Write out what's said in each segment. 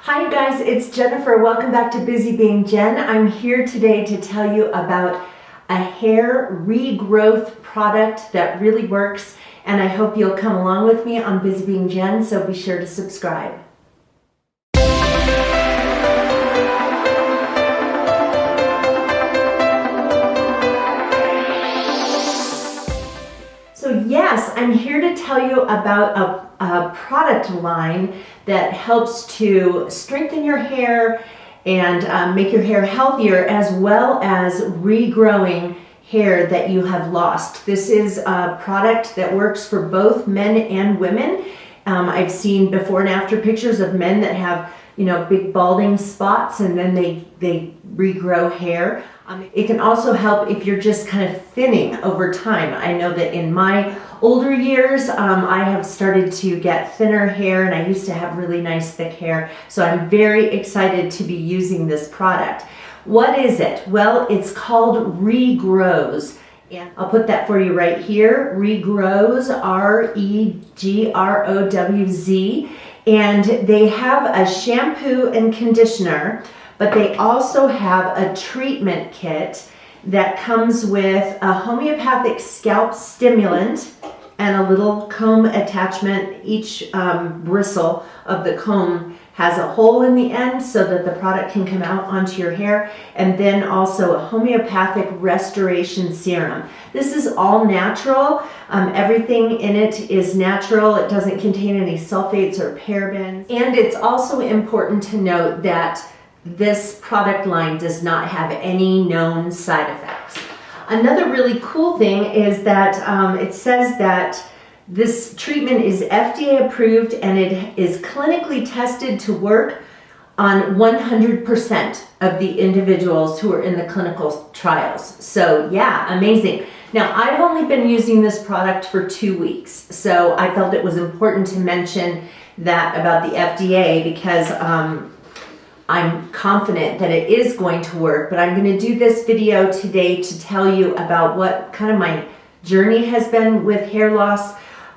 Hi you guys, it's Jennifer. Welcome back to Busy Being Jen. I'm here today to tell you about a hair regrowth product that really works, and I hope you'll come along with me on Busy Being Jen, so be sure to subscribe. So yes, I'm here to tell you about a product line that helps to strengthen your hair and make your hair healthier, as well as regrowing hair that you have lost. This is a product that works for both men and women. I've seen before and after pictures of men that have, big balding spots, and then they regrow hair. It can also help if you're just kind of thinning over time. I know that in my older years, I have started to get thinner hair, and I used to have really nice thick hair. So I'm very excited to be using this product. What is it? Well, it's called Regrowz. And I'll put that for you right here. Regrowz, R-E-G-R-O-W-Z. And they have a shampoo and conditioner, but they also have a treatment kit that comes with a homeopathic scalp stimulant and a little comb attachment. Each bristle of the comb has a hole in the end so that the product can come out onto your hair, and then also a homeopathic restoration serum. This is all natural. Everything in it is natural. It doesn't contain any sulfates or parabens. And it's also important to note that this product line does not have any known side effects. Another really cool thing is that it says that this treatment is FDA approved, and it is clinically tested to work on 100% of the individuals who are in the clinical trials. So yeah, amazing. Now, I've only been using this product for 2 weeks, so I felt it was important to mention that about the FDA, because I'm confident that it is going to work. But I'm going to do this video today to tell you about what kind of my journey has been with hair loss,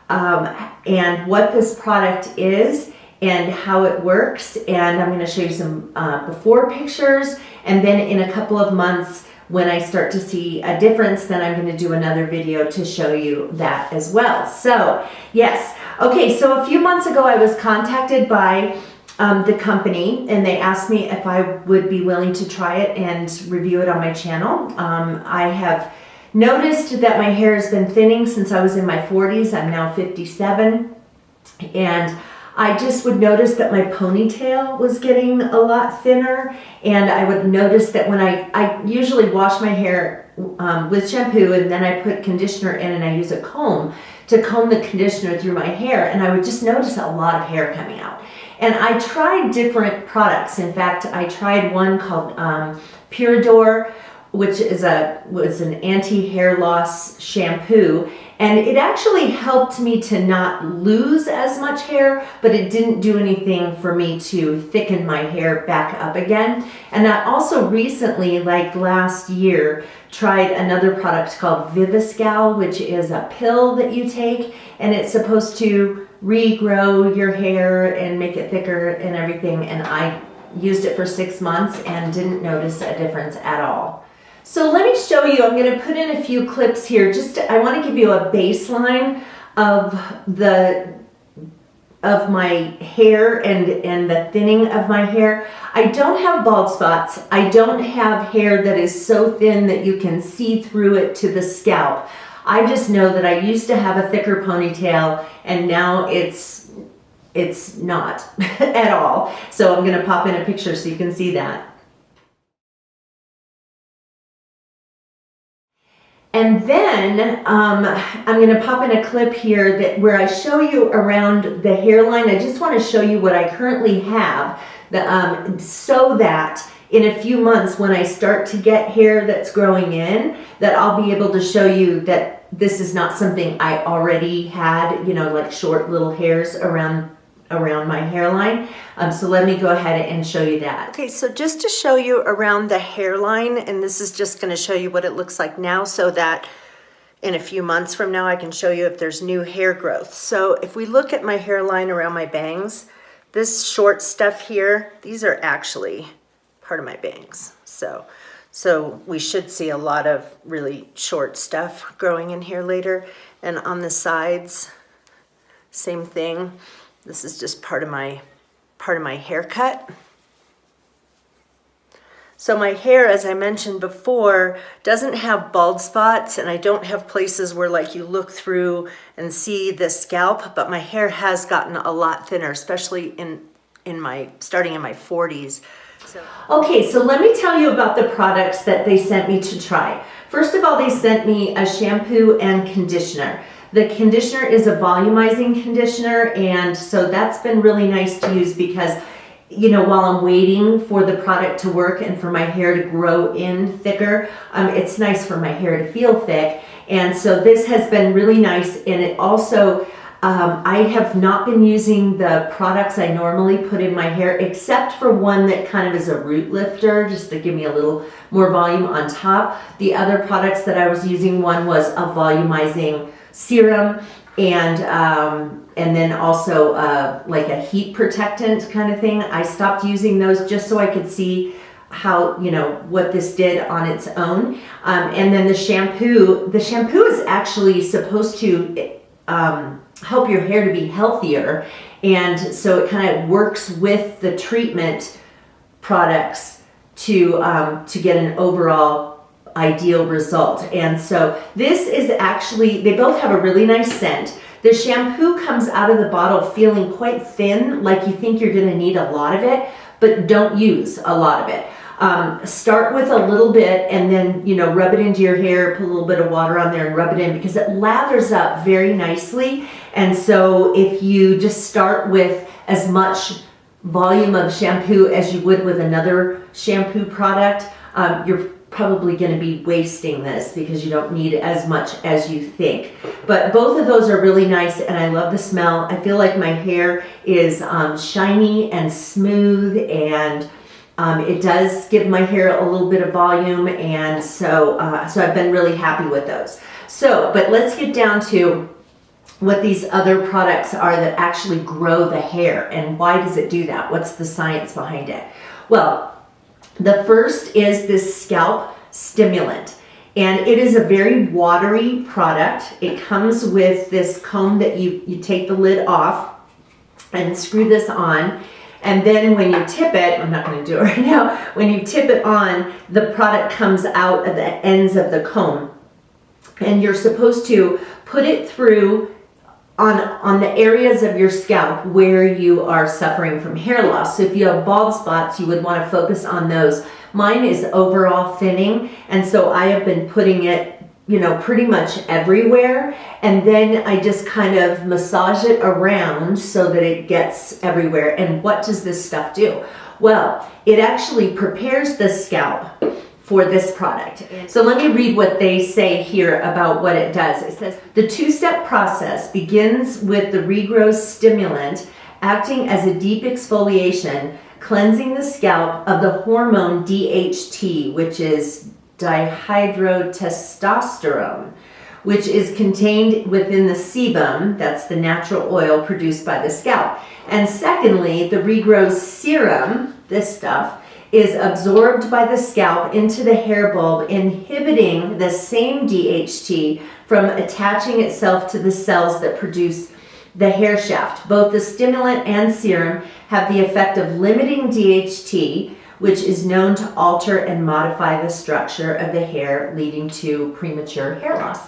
and what this product is and how it works. And I'm going to show you some before pictures, and then in a couple of months, when I start to see a difference, then I'm going to do another video to show you that as well. So yes, okay, so a few months ago I was contacted by the company, and they asked me if I would be willing to try it and review it on my channel. I have noticed that my hair has been thinning since I was in my 40s. I'm now 57, and I just would notice that my ponytail was getting a lot thinner, and I would notice that when I usually wash my hair with shampoo, and then I put conditioner in, and I use a comb to comb the conditioner through my hair, and I would just notice a lot of hair coming out. And I tried different products. In fact, I tried one called Purador, which was an anti-hair loss shampoo, and it actually helped me to not lose as much hair, but it didn't do anything for me to thicken my hair back up again. And I also recently, like last year, tried another product called Viviscal, which is a pill that you take, and it's supposed to regrow your hair and make it thicker and everything. And I used it for 6 months and didn't notice a difference at all. So let me show you. I'm going to put in a few clips here. I want to give you a baseline of my hair and the thinning of my hair. I don't have bald spots. I don't have hair that is so thin that you can see through it to the scalp. I just know that I used to have a thicker ponytail, and now it's not at all. So I'm going to pop in a picture so you can see that. And then I'm going to pop in a clip here where I show you around the hairline. I just want to show you what I currently have, so that in a few months, when I start to get hair that's growing in, that I'll be able to show you that this is not something I already had, like short little hairs around my hairline. So let me go ahead and show you that. Okay, so just to show you around the hairline, and this is just going to show you what it looks like now, so that in a few months from now I can show you if there's new hair growth. So if we look at my hairline around my bangs, this short stuff here, these are actually part of my bangs. So we should see a lot of really short stuff growing in here later. And on the sides, same thing. This is just part of my haircut. So my hair, as I mentioned before, doesn't have bald spots, and I don't have places where like you look through and see the scalp, but my hair has gotten a lot thinner, especially starting in my 40s. Okay, so let me tell you about the products that they sent me to try. First of all, they sent me a shampoo and conditioner. The conditioner is a volumizing conditioner, and so that's been really nice to use because, you know, while I'm waiting for the product to work and for my hair to grow in thicker, it's nice for my hair to feel thick. And so this has been really nice, and it also, I have not been using the products I normally put in my hair, except for one that kind of is a root lifter, just to give me a little more volume on top. The other products that I was using, one was a volumizing serum, and then also like a heat protectant kind of thing. I stopped using those just so I could see how, you know, what this did on its own. And then the shampoo is actually supposed to help your hair to be healthier, and so it kind of works with the treatment products to get an overall ideal result. And so this is actually, they both have a really nice scent. The shampoo comes out of the bottle feeling quite thin, like you think you're going to need a lot of it, but don't use a lot of it. Start with a little bit and then, you know, rub it into your hair, put a little bit of water on there and rub it in, because it lathers up very nicely. And so if you just start with as much volume of shampoo as you would with another shampoo product, you're probably going to be wasting this because you don't need as much as you think. But both of those are really nice, and I love the smell. I feel like my hair is shiny and smooth, and it does give my hair a little bit of volume, and so I've been really happy with those. So, but let's get down to what these other products are that actually grow the hair, and why does it do that? What's the science behind it? Well, the first is this Scalp Stimulant, and it is a very watery product. It comes with this comb that you take the lid off and screw this on, and then when you tip it, I'm not going to do it right now, when you tip it on, the product comes out at the ends of the comb, and you're supposed to put it through on the areas of your scalp where you are suffering from hair loss. So if you have bald spots, you would want to focus on those. Mine is overall thinning, and so I have been putting it, you know, pretty much everywhere, and then I just kind of massage it around so that it gets everywhere. And what does this stuff do? Well, it actually prepares the scalp for this product. So let me read what they say here about what it does. It says, the two-step process begins with the Regrowth stimulant acting as a deep exfoliation, cleansing the scalp of the hormone DHT, which is dihydrotestosterone, which is contained within the sebum, that's the natural oil produced by the scalp. And secondly, the Regrowz serum, this stuff, is absorbed by the scalp into the hair bulb, inhibiting the same DHT from attaching itself to the cells that produce the hair shaft. Both the stimulant and serum have the effect of limiting DHT, which is known to alter and modify the structure of the hair, leading to premature hair loss.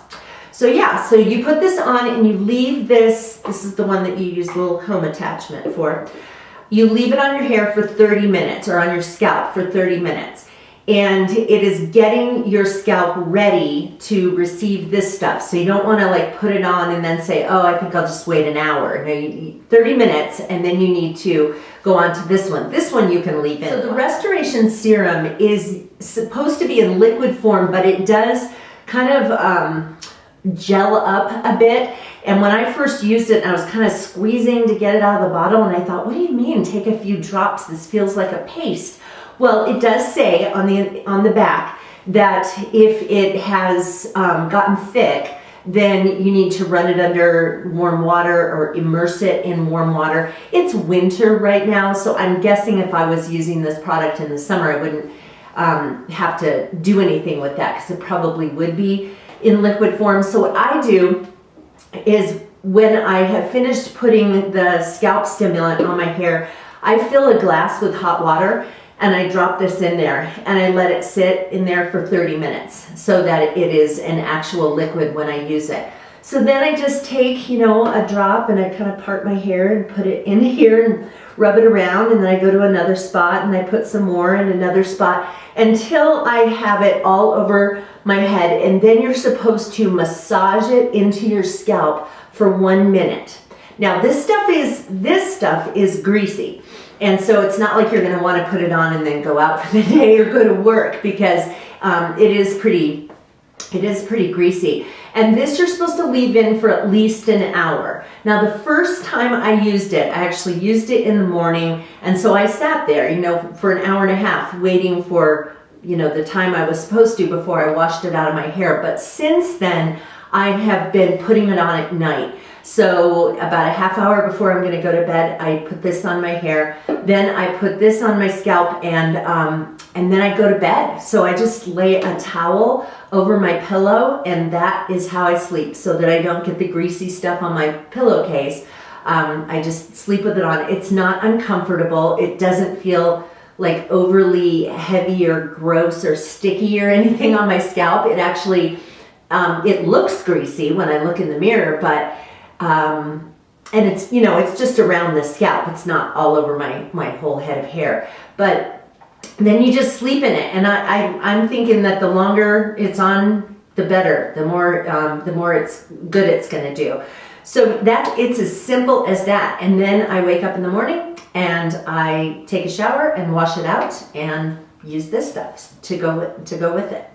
So yeah, so you put this on and you leave this is the one that you use the little comb attachment for. You leave it on your hair for 30 minutes, or on your scalp for 30 minutes. And it is getting your scalp ready to receive this stuff. So you don't want to like put it on and then say, oh, I think I'll just wait an hour. No, you 30 minutes, and then you need to go on to this one. This one you can leave in. So the Restoration Serum is supposed to be in liquid form, but it does kind of gel up a bit. And when I first used it, I was kind of squeezing to get it out of the bottle, and I thought, what do you mean, take a few drops? This feels like a paste. Well, it does say on the back that if it has gotten thick, then you need to run it under warm water or immerse it in warm water. It's winter right now, so I'm guessing if I was using this product in the summer, I wouldn't have to do anything with that because it probably would be in liquid form. So what I do is when I have finished putting the scalp stimulant on my hair, I fill a glass with hot water and I drop this in there and I let it sit in there for 30 minutes so that it is an actual liquid when I use it. So then I just take, you know, a drop and I kind of part my hair and put it in here and rub it around, and then I go to another spot and I put some more in another spot until I have it all over my head, and then you're supposed to massage it into your scalp for 1 minute. Now this stuff is greasy, and so it's not like you're going to want to put it on and then go out for the day or go to work, because it is pretty greasy. And this you're supposed to leave in for at least an hour. Now the first time I used it, I actually used it in the morning, and so I sat there, you know, for an hour and a half waiting for, you know, the time I was supposed to before I washed it out of my hair. But since then, I have been putting it on at night. So about a half hour before I'm going to go to bed, I put this on my hair. Then I put this on my scalp, and then I go to bed. So I just lay a towel over my pillow, and that is how I sleep, so that I don't get the greasy stuff on my pillowcase. I just sleep with it on. It's not uncomfortable. It doesn't feel like overly heavy or gross or sticky or anything on my scalp. It actually, it looks greasy when I look in the mirror, but and it's, you know, it's just around the scalp. It's not all over my whole head of hair. But then you just sleep in it. And I'm thinking that the longer it's on, the better. The more it's good it's going to do. So it's as simple as that. And then I wake up in the morning and I take a shower and wash it out and use this stuff to go with it.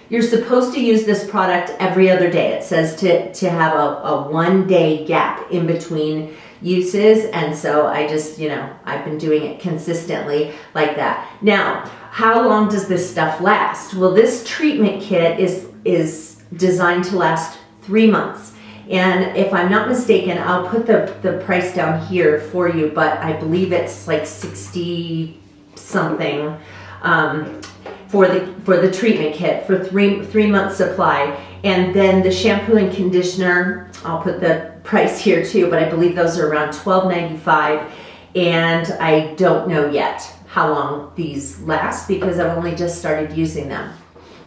You're supposed to use this product every other day. It says to have a 1 day gap in between uses, and so I just, you know, I've been doing it consistently like that. Now, how long does this stuff last? Well, this treatment kit is designed to last 3 months. And if I'm not mistaken, I'll put the price down here for you, but I believe it's like 60 something for the treatment kit for three months supply. And then the shampoo and conditioner, I'll put the price here too, but I believe those are around $12.95, and I don't know yet how long these last because I've only just started using them.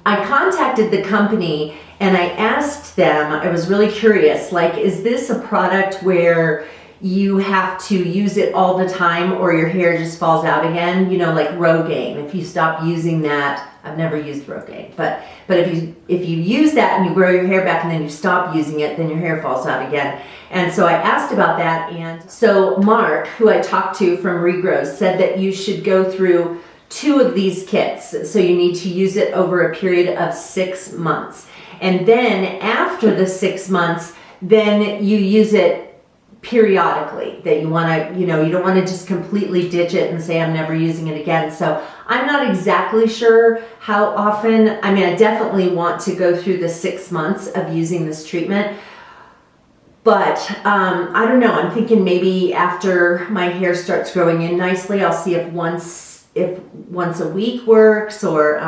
I contacted the company and I asked them, I was really curious, like, is this a product where you have to use it all the time or your hair just falls out again? You know, like Rogaine. If you stop using that, I've never used Rogaine, but if you use that and you grow your hair back and then you stop using it, then your hair falls out again. And so I asked about that, and so Mark, who I talked to from Regrowth, said that you should go through 2 of these kits. So you need to use it over a period of 6 months. And then after the 6 months, then you use it periodically, that you want to, you know, you don't want to just completely ditch it and say I'm never using it again. So I'm not exactly sure how often. I mean, I definitely want to go through the 6 months of using this treatment, but I don't know. I'm thinking maybe after my hair starts growing in nicely, I'll see if once a week works, or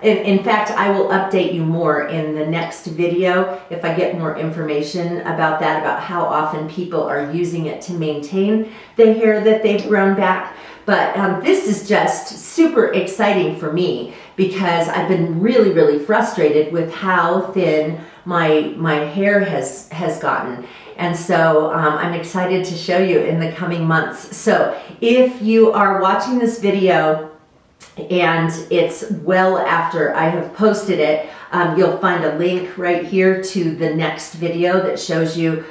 in fact, I will update you more in the next video if I get more information about that, about how often people are using it to maintain the hair that they've grown back. But this is just super exciting for me because I've been really, really frustrated with how thin my hair has gotten. And so I'm excited to show you in the coming months. So if you are watching this video and it's well after I have posted it, you'll find a link right here to the next video that shows you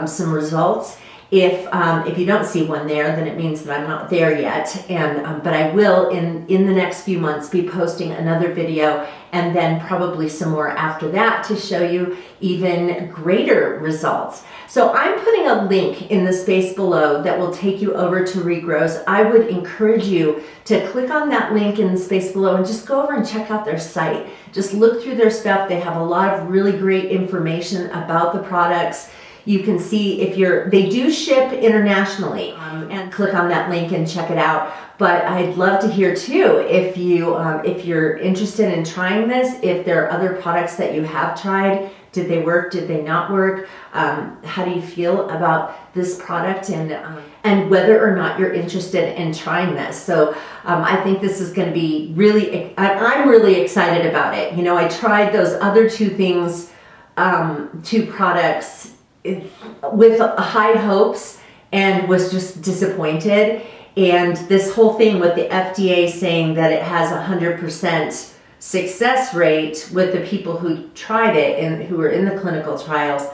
some results. If you don't see one there, then it means that I'm not there yet. And but I will in the next few months be posting another video, and then probably some more after that to show you even greater results. So I'm putting a link in the space below that will take you over to Regrowz. I would encourage you to click on that link in the space below and just go over and check out their site. Just look through their stuff. They have a lot of really great information about the products. You can see if they do ship internationally, and click on that link and check it out. But I'd love to hear too if you're interested in trying this, if there are other products that you have tried. Did they work? Did they not work? How do you feel about this product, and whether or not you're interested in trying this? So I think this is going to be really, I'm really excited about it. You know, I tried those other two things, two products with high hopes and was just disappointed. And this whole thing with the FDA saying that it has 100% success rate with the people who tried it and who were in the clinical trials,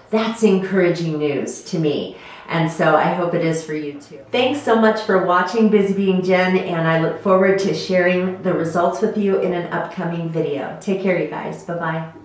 that's encouraging news to me. And so I hope it is for you too. Thanks so much for watching Busy Being Jen, and I look forward to sharing the results with you in an upcoming video. Take care, you guys. Bye-bye.